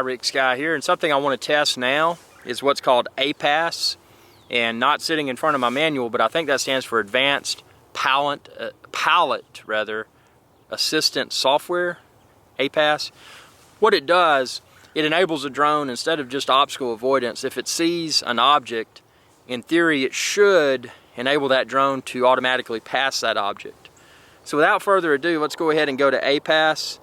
IrixGuy here, and something I want to test now is what's called APAS, and not sitting in front of my manual, but I think that stands for Advanced Pilot Assistant Software, APAS. What it does, it enables a drone, instead of just obstacle avoidance, if it sees an object, in theory it should enable that drone to automatically pass that object. So without further ado, let's go ahead and go to APAS.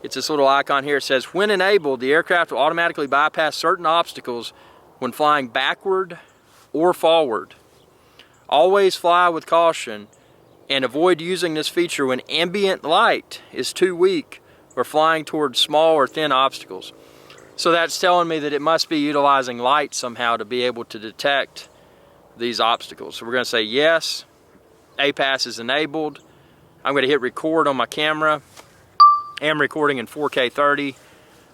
It's this little icon here. It says, when enabled, the aircraft will automatically bypass certain obstacles when flying backward or forward. Always fly with caution and avoid using this feature when ambient light is too weak or flying towards small or thin obstacles. So that's telling me that it must be utilizing light somehow to be able to detect these obstacles. So we're going to say yes, APAS is enabled. I'm going to hit record on my camera. I am recording in 4K 30.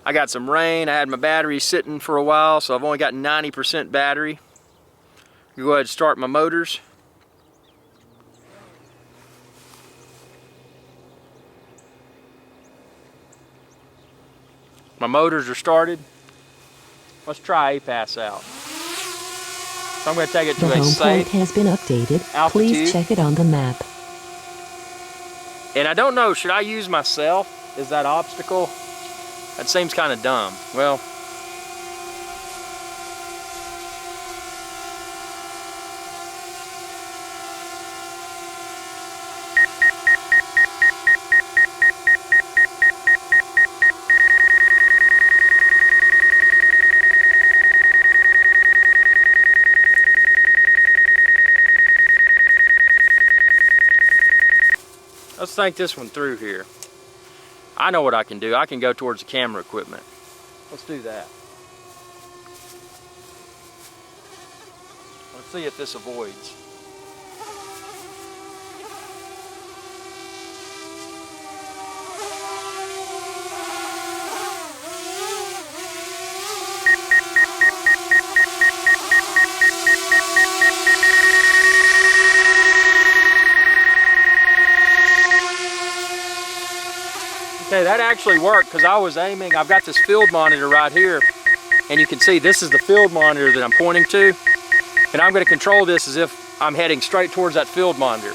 I got some rain. I had my battery sitting for a while, so I've only got 90% battery. Go ahead and start my motors. My motors are started. Let's try APAS out. So I'm going to take it to a safe altitude. The home point has been updated. Please check it on the map. And I don't know, should I use myself as that obstacle? That seems kind of dumb. Well, let's think this one through here. I know what I can do. I can go towards the camera equipment. Let's do that. Let's see if this avoids. Okay, that actually worked because I was aiming. I've got this field monitor right here, and you can see this is the field monitor that I'm pointing to, and I'm going to control this as if I'm heading straight towards that field monitor.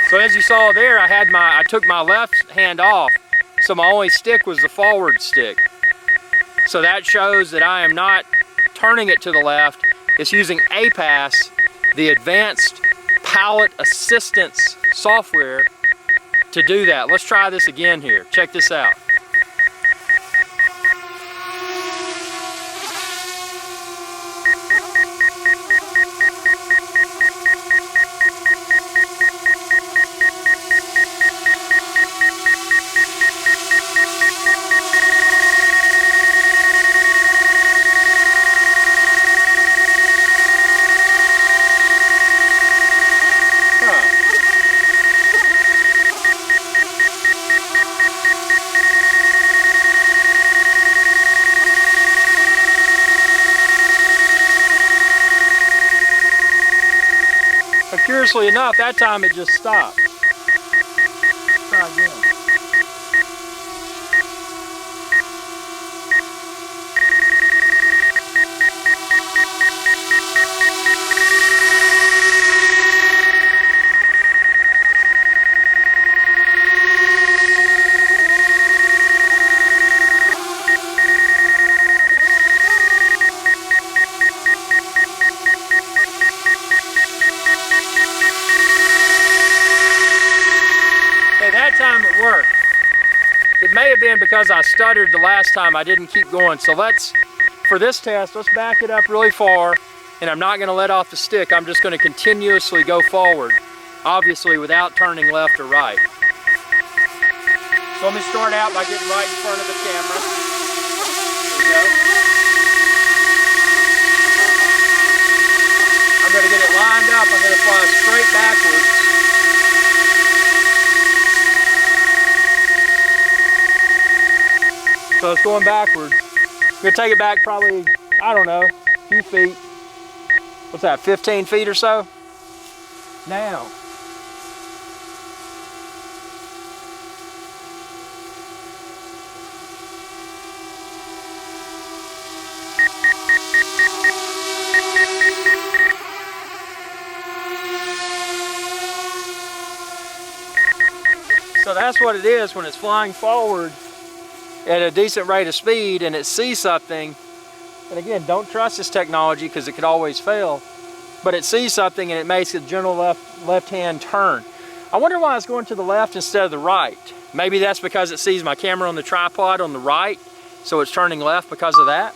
So as you saw there, I took my left hand off, so my only stick was the forward stick. So that shows that I am not turning it to the left. It's using APAS, the Advanced Pilot Assistance software, to do that. Let's try this again here. Check this out. But curiously enough, that time it just stopped. Try again. That time it worked. It may have been because I stuttered the last time I didn't keep going. So for this test, let's back it up really far, and I'm not going to let off the stick. I'm just going to continuously go forward, obviously without turning left or right. So let me start out by getting right in front of the camera. There we go. I'm going to get it lined up. I'm going to fly straight backwards. So it's going backwards. I'm gonna take it back probably, I don't know, a few feet. What's that, 15 feet or so? Now. So that's what it is when it's flying forward at a decent rate of speed and it sees something. And again, don't trust this technology because it could always fail. But it sees something and it makes a general left-hand turn. I wonder why it's going to the left instead of the right. Maybe that's because it sees my camera on the tripod on the right, so it's turning left because of that.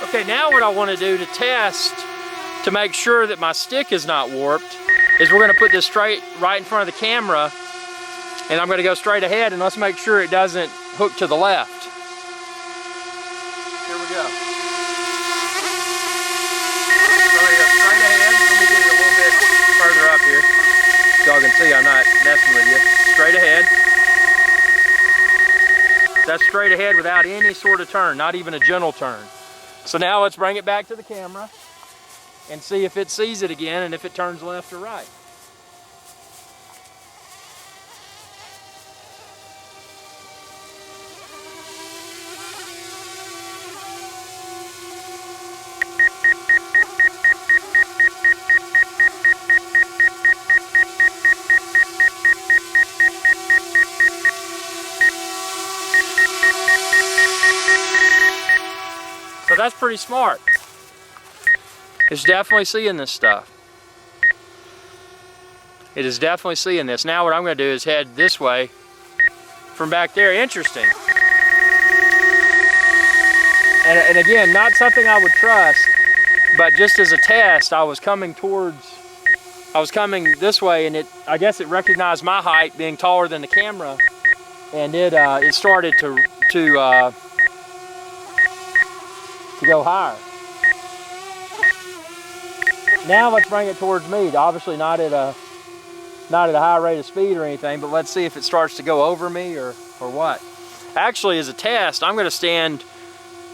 Okay, now what I want to do to test to make sure that my stick is not warped is we're going to put this straight right in front of the camera, and I'm going to go straight ahead, and let's make sure it doesn't hook to the left. Here we go. So I'm going to go straight ahead. Let me get it a little bit further up here so y'all can see I'm not messing with you. Straight ahead. That's straight ahead without any sort of turn, not even a gentle turn. So now let's bring it back to the camera and see if it sees it again and if it turns left or right. So that's pretty smart. It's definitely seeing this stuff. It is definitely seeing this. Now what I'm going to do is head this way from back there. Interesting. And again, not something I would trust, but just as a test, I was coming this way, and I guess it recognized my height being taller than the camera, and it started to go higher. Now let's bring it towards me. Obviously not at a high rate of speed or anything, but let's see if it starts to go over me or what. Actually, as a test, I'm going to stand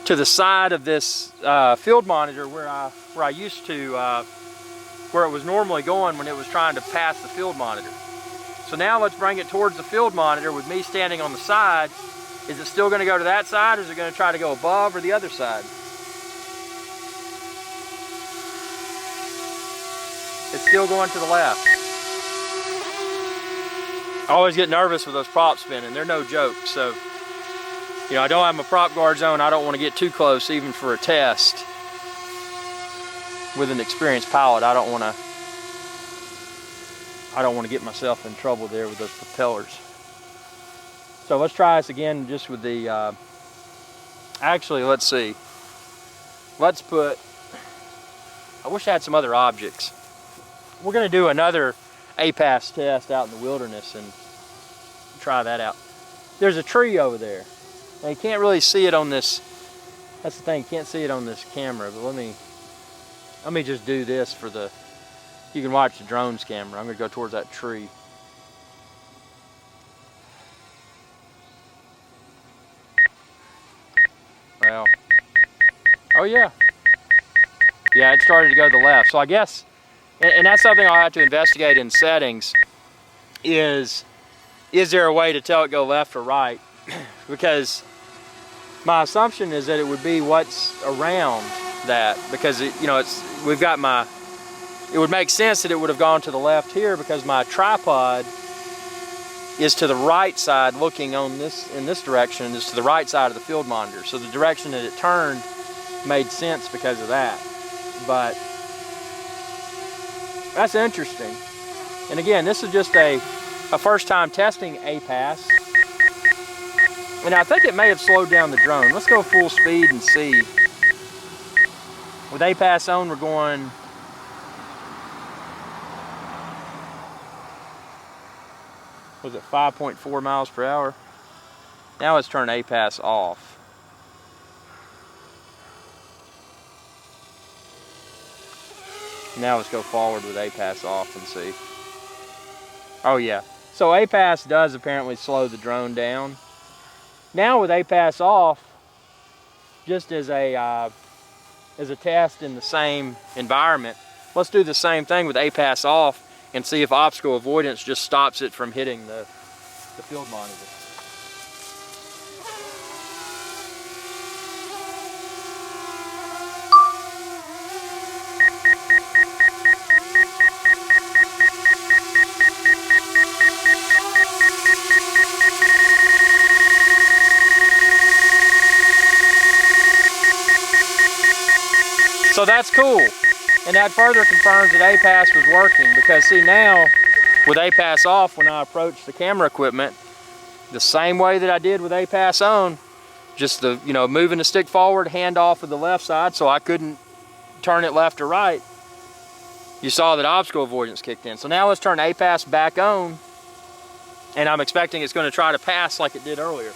to the side of this field monitor where I used to, where it was normally going when it was trying to pass the field monitor. So now let's bring it towards the field monitor with me standing on the side. Is it still going to go to that side, or is it going to try to go above or the other side? It's still going to the left. I always get nervous with those props spinning. They're no joke. So, you know, I don't have my prop guards on. I don't want to get too close even for a test. With an experienced pilot, I don't want to get myself in trouble there with those propellers. So let's try this again just with the, actually, let's see. Let's put, I wish I had some other objects. We're going to do another APAS test out in the wilderness and try that out. There's a tree over there. Now you can't really see it on this, that's the thing, you can't see it on this camera, but let me just do this for the, you can watch the drone's camera. I'm going to go towards that tree. Well, oh yeah. Yeah, it started to go to the left. So I guess, and that's something I'll have to investigate in settings, is there a way to tell it go left or right? Because my assumption is that it would be what's around that, because it, you know, we've got it would make sense that it would have gone to the left here because my tripod is to the right side looking in this direction, is to the right side of the field monitor. So the direction that it turned made sense because of that. But that's interesting. And again, this is just a first time testing APAS. And I think it may have slowed down the drone. Let's go full speed and see. With APAS on, we're going was it 5.4 miles per hour? Now let's turn APAS off. Now let's go forward with APAS off and see. Oh yeah, so APAS does apparently slow the drone down. Now with APAS off, just as a test in the same environment, let's do the same thing with APAS off and see if obstacle avoidance just stops it from hitting the field monitor. So that's cool, and that further confirms that APAS was working, because see now, with APAS off, when I approach the camera equipment, the same way that I did with APAS on, just the, moving the stick forward, hand off of the left side so I couldn't turn it left or right, you saw that obstacle avoidance kicked in. So now let's turn APAS back on, and I'm expecting it's going to try to pass like it did earlier.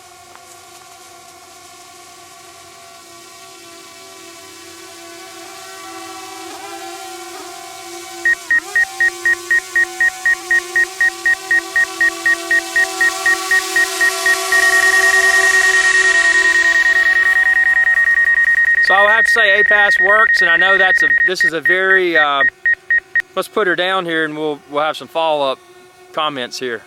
So I'll have to say APAS works, and I know this is a very, let's put her down here and we'll have some follow-up comments here.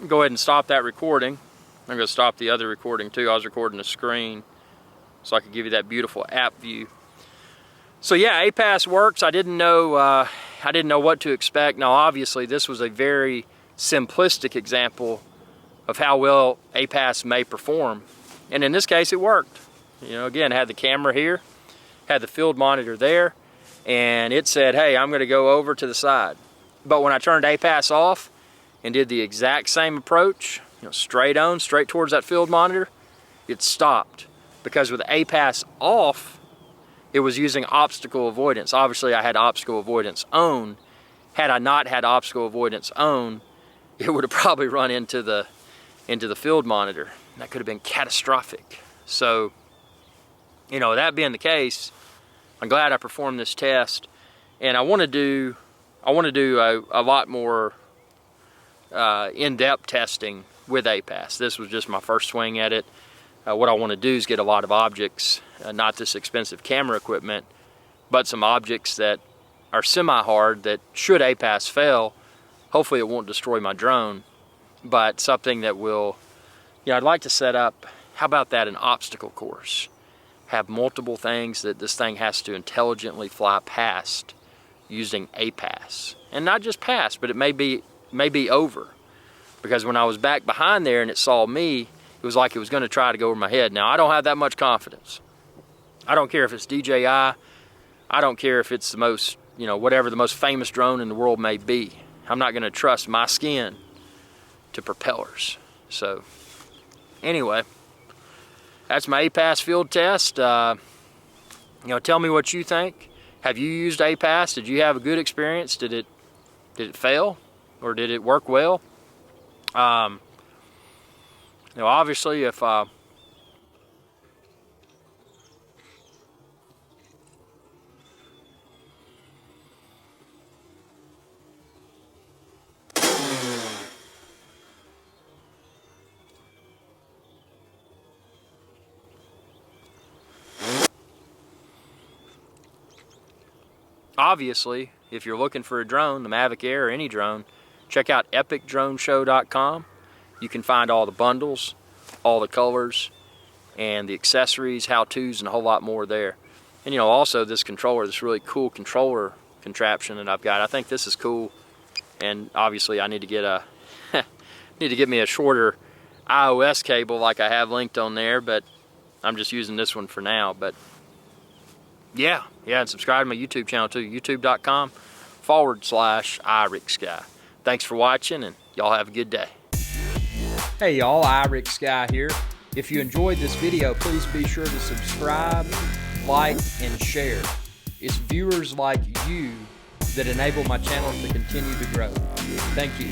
Go ahead and stop that recording. I'm going to stop the other recording too. I was recording the screen so I could give you that beautiful app view. So yeah, APAS works. I didn't know what to expect. Now obviously this was a very simplistic example of how well APAS may perform, and in this case it worked. Again, had the camera here, had the field monitor there, and it said, hey, I'm going to go over to the side. But when I turned APAS off and did the exact same approach, straight on, straight towards that field monitor, it stopped, because with APAS off, it was using obstacle avoidance. Obviously I had obstacle avoidance on. Had I not had obstacle avoidance on, it would have probably run into the field monitor. That could have been catastrophic. So, that being the case, I'm glad I performed this test, and I want to do a lot more in-depth testing with APAS. This was just my first swing at it. What I want to do is get a lot of objects, not this expensive camera equipment, but some objects that are semi-hard that, should APAS fail, hopefully it won't destroy my drone, but something that will, I'd like to set up, how about that, an obstacle course. Have multiple things that this thing has to intelligently fly past using APAS. And not just past, but it may be over. Because when I was back behind there and it saw me, it was like it was going to try to go over my head. Now, I don't have that much confidence. I don't care if it's DJI. I don't care if it's the most, whatever the most famous drone in the world may be. I'm not going to trust my skin to propellers. So, anyway, that's my APAS field test. Tell me what you think. Have you used APAS? Did you have a good experience? Did it fail, or did it work well? Obviously, if obviously, if you're looking for a drone, the Mavic Air or any drone, check out epicdroneshow.com. You can find all the bundles, all the colors, and the accessories, how-tos, and a whole lot more there. And also this controller, this really cool controller contraption that I've got. I think this is cool, and obviously I need to get me a shorter iOS cable like I have linked on there, but I'm just using this one for now. But yeah, and subscribe to my YouTube channel too, youtube.com/IrixGuy. Thanks for watching, and y'all have a good day. Hey y'all, IrixGuy here. If you enjoyed this video, please be sure to subscribe, like, and share. It's viewers like you that enable my channel to continue to grow. Thank you.